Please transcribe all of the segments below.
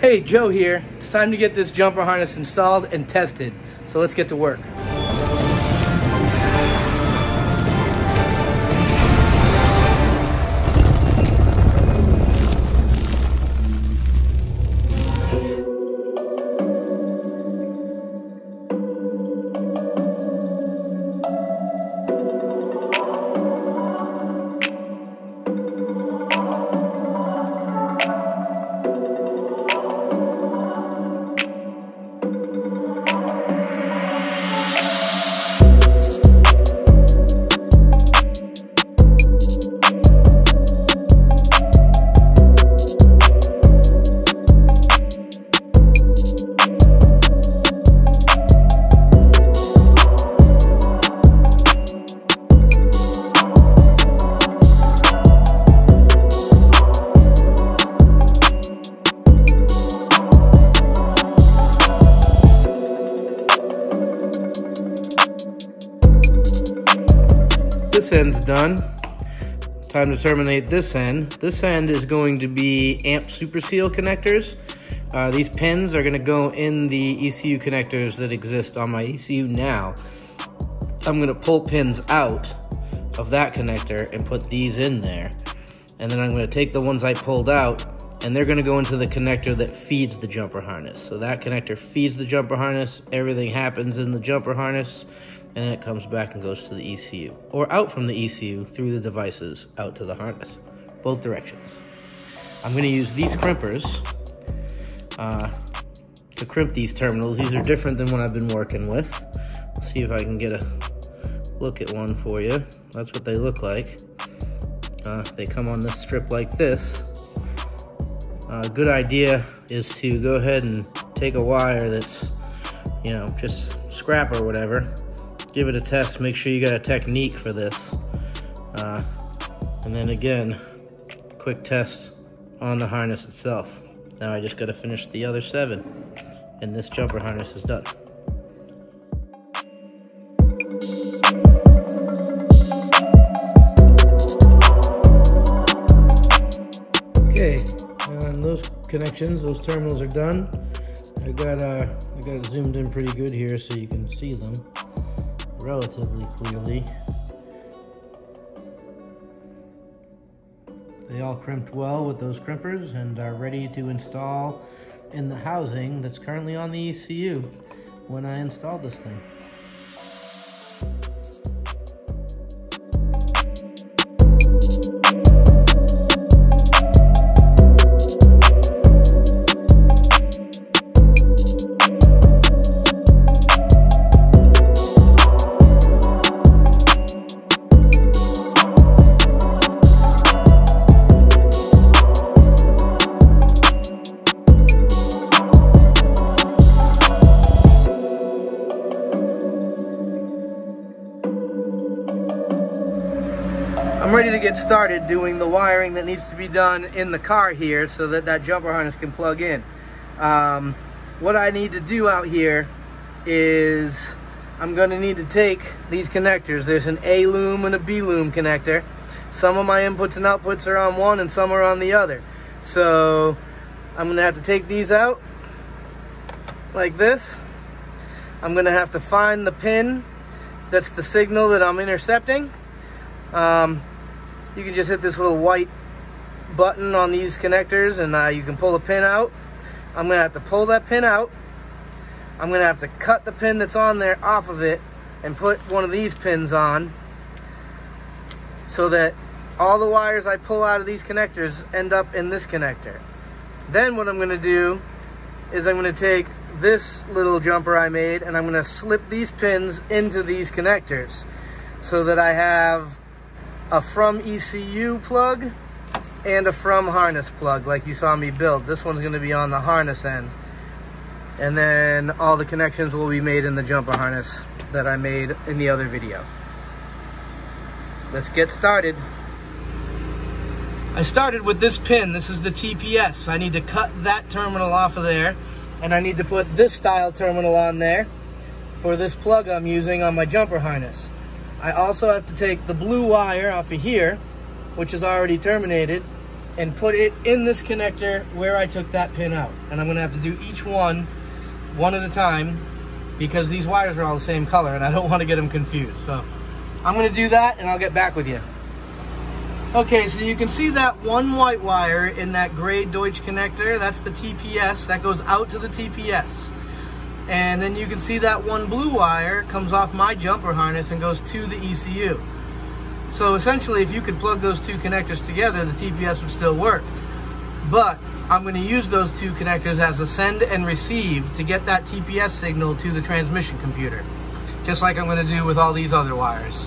Hey, Joe here. It's time to get this jumper harness installed and tested. So let's get to work. This end's done. Time to terminate this end. This end is going to be amp super seal connectors. These pins are going to go in the ECU connectors that exist on my ECU now. I'm going to pull pins out of that connector and put these in there. And then I'm going to take the ones I pulled out and they're going to go into the connector that feeds the jumper harness. So that connector feeds the jumper harness. Everything happens in the jumper harness. And then it comes back and goes to the ECU, or out from the ECU through the devices out to the harness, both directions. I'm going to use these crimpers to crimp these terminals. These are different than what I've been working with. Let's see if I can get a look at one for you. That's what they look like. They come on this strip like this. A good idea is to go ahead and take a wire that's, you know, just scrap or whatever. Give it a test, make sure you got a technique for this. And then again, quick test on the harness itself. Now I just gotta finish the other 7, and this jumper harness is done. Okay, and those connections, those terminals are done. I got it zoomed in pretty good here so you can see them relatively clearly. They all crimped well with those crimpers and are ready to install in the housing that's currently on the ECU when I install this thing. I'm ready to get started doing the wiring that needs to be done in the car here so that that jumper harness can plug in. What I need to do out here is I'm going to need to take these connectors. There's an A loom and a B loom connector. Some of my inputs and outputs are on one and some are on the other. So I'm going to have to take these out like this. I'm going to have to find the pin that's the signal that I'm intercepting. You can just hit this little white button on these connectors and you can pull the pin out. I'm going to have to pull that pin out. I'm going to have to cut the pin that's on there off of it and put one of these pins on so that all the wires I pull out of these connectors end up in this connector. Then what I'm going to do is I'm going to take this little jumper I made and I'm going to slip these pins into these connectors so that I have a from ECU plug and a from harness plug like you saw me build. This one's going to be on the harness end. And then all the connections will be made in the jumper harness that I made in the other video. Let's get started. I started with this pin. This is the TPS. I need to cut that terminal off of there and I need to put this style terminal on there for this plug I'm using on my jumper harness. I also have to take the blue wire off of here, which is already terminated, and put it in this connector where I took that pin out. And I'm gonna have to do each one at a time because these wires are all the same color and I don't want to get them confused. So I'm gonna do that and I'll get back with you. Okay, so you can see that one white wire in that gray Deutsch connector. That's the TPS. That goes out to the TPS. And then you can see that one blue wire comes off my jumper harness and goes to the ECU. So essentially, if you could plug those two connectors together, the TPS would still work. But I'm going to use those two connectors as a send and receive to get that TPS signal to the transmission computer, just like I'm going to do with all these other wires.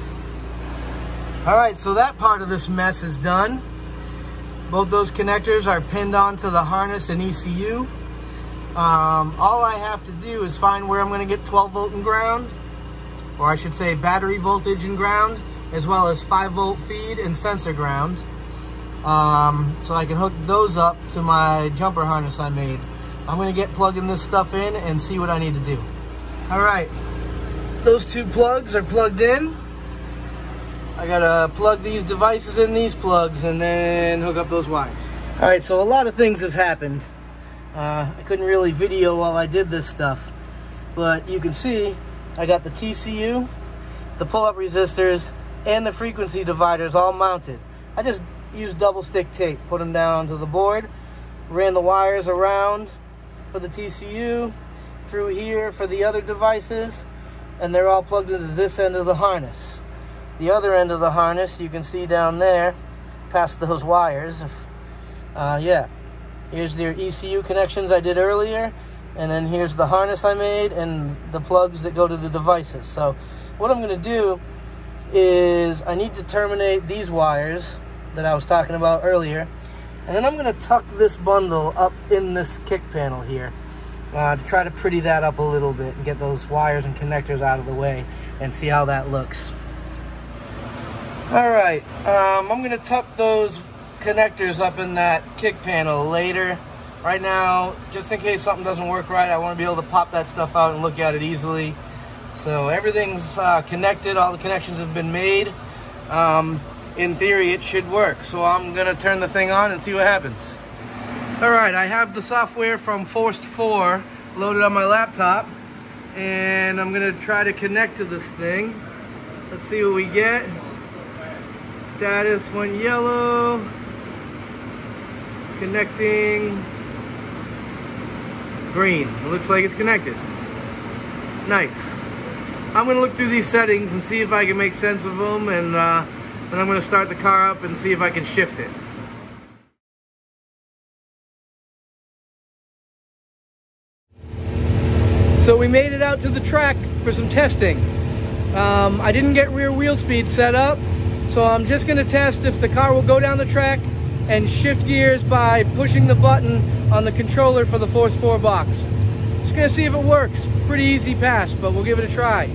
Alright, so that part of this mess is done. Both those connectors are pinned onto the harness and ECU. All I have to do is find where I'm going to get 12 volt and ground, or I should say battery voltage and ground, as well as 5 volt feed and sensor ground. So I can hook those up to my jumper harness I made. I'm going to get plugging this stuff in and see what I need to do. Alright, those two plugs are plugged in. I gotta plug these devices in these plugs and then hook up those wires. Alright, so a lot of things have happened. I couldn't really video while I did this stuff, but you can see I got the TCU, the pull-up resistors, and the frequency dividers all mounted. I just used double stick tape, put them down onto the board, ran the wires around for the TCU, through here for the other devices, and they're all plugged into this end of the harness. The other end of the harness, you can see down there, past those wires. Yeah, here's their ECU connections I did earlier, and then here's the harness I made and the plugs that go to the devices. So what I'm going to do is I need to terminate these wires that I was talking about earlier, and then I'm going to tuck this bundle up in this kick panel here to try to pretty that up a little bit and get those wires and connectors out of the way and see how that looks. Alright, I'm going to tuck those connectors up in that kick panel later. Right now, just in case something doesn't work right, I want to be able to pop that stuff out and look at it easily. So everything's connected, all the connections have been made. In theory, it should work. So I'm going to turn the thing on and see what happens. Alright, I have the software from Forced 4 loaded on my laptop, and I'm going to try to connect to this thing. Let's see what we get. Status went yellow. Connecting. Green. It looks like it's connected. Nice. I'm going to look through these settings and see if I can make sense of them, and then I'm going to start the car up and see if I can shift it. So we made it out to the track for some testing. I didn't get rear wheel speed set up, so I'm just going to test if the car will go down the track and shift gears by pushing the button on the controller for the Force 4 box. Just going to see if it works. Pretty easy pass, but we'll give it a try.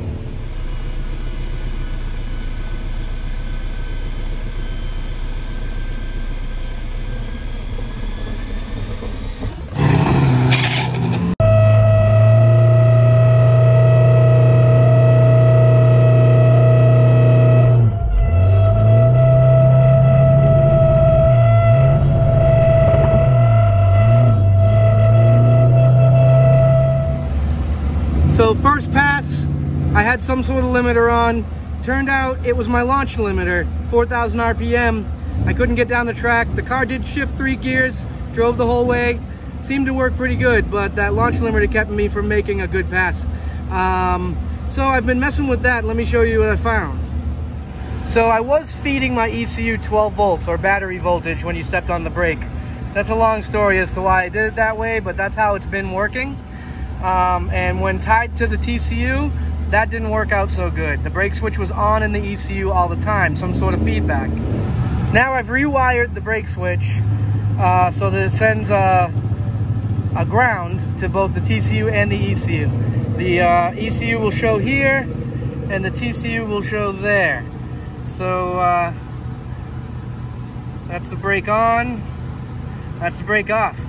So first pass, I had some sort of limiter on. Turned out it was my launch limiter, 4,000 RPM. I couldn't get down the track. The car did shift 3 gears, drove the whole way. Seemed to work pretty good, but that launch limiter kept me from making a good pass. So I've been messing with that. Let me show you what I found. So I was feeding my ECU 12 volts or battery voltage when you stepped on the brake. That's a long story as to why I did it that way, but that's how it's been working. And when tied to the TCU, that didn't work out so good. The brake switch was on in the ECU all the time, some sort of feedback. Now I've rewired the brake switch so that it sends a ground to both the TCU and the ECU. The ECU will show here, and the TCU will show there. So that's the brake on, that's the brake off.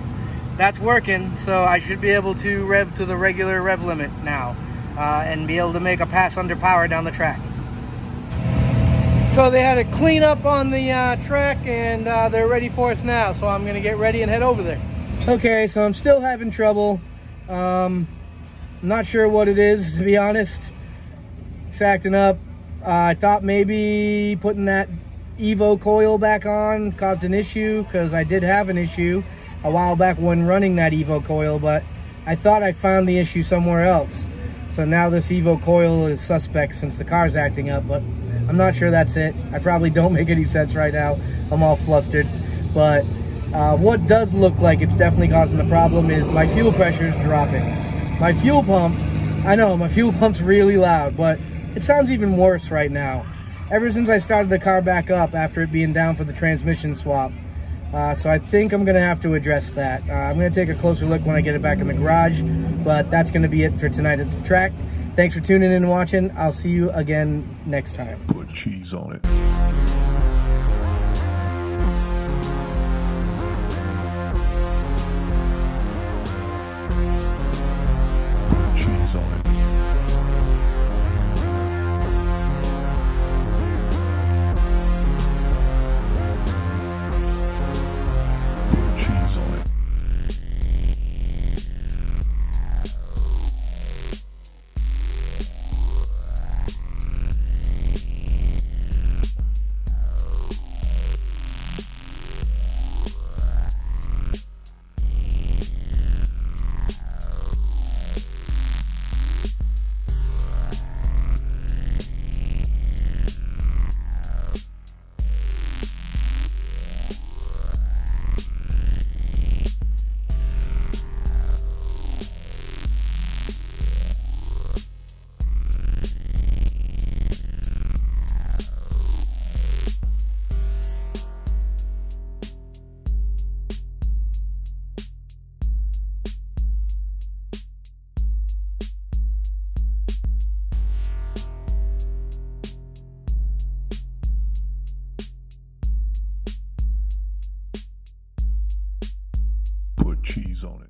That's working, so I should be able to rev to the regular rev limit now and be able to make a pass under power down the track. So they had a clean up on the track, and they're ready for us now. So I'm gonna get ready and head over there. Okay, so I'm still having trouble. Not sure what it is, to be honest. It's acting up. I thought maybe putting that Evo coil back on caused an issue, because I did have an issue a while back when running that Evo coil, but I thought I found the issue somewhere else. So now this Evo coil is suspect since the car's acting up, but I'm not sure that's it. I probably don't make any sense right now. I'm all flustered. But what does look like it's definitely causing the problem is my fuel pressure is dropping. My fuel pump, I know my fuel pump's really loud, but it sounds even worse right now. Ever since I started the car back up after it being down for the transmission swap. So I think I'm gonna have to address that. I'm gonna take a closer look when I get it back in the garage, but that's gonna be it for tonight at the track. Thanks for tuning in and watching. I'll see you again next time. Put cheese on it. Put cheese on it. Put cheese on it. Put cheese on it.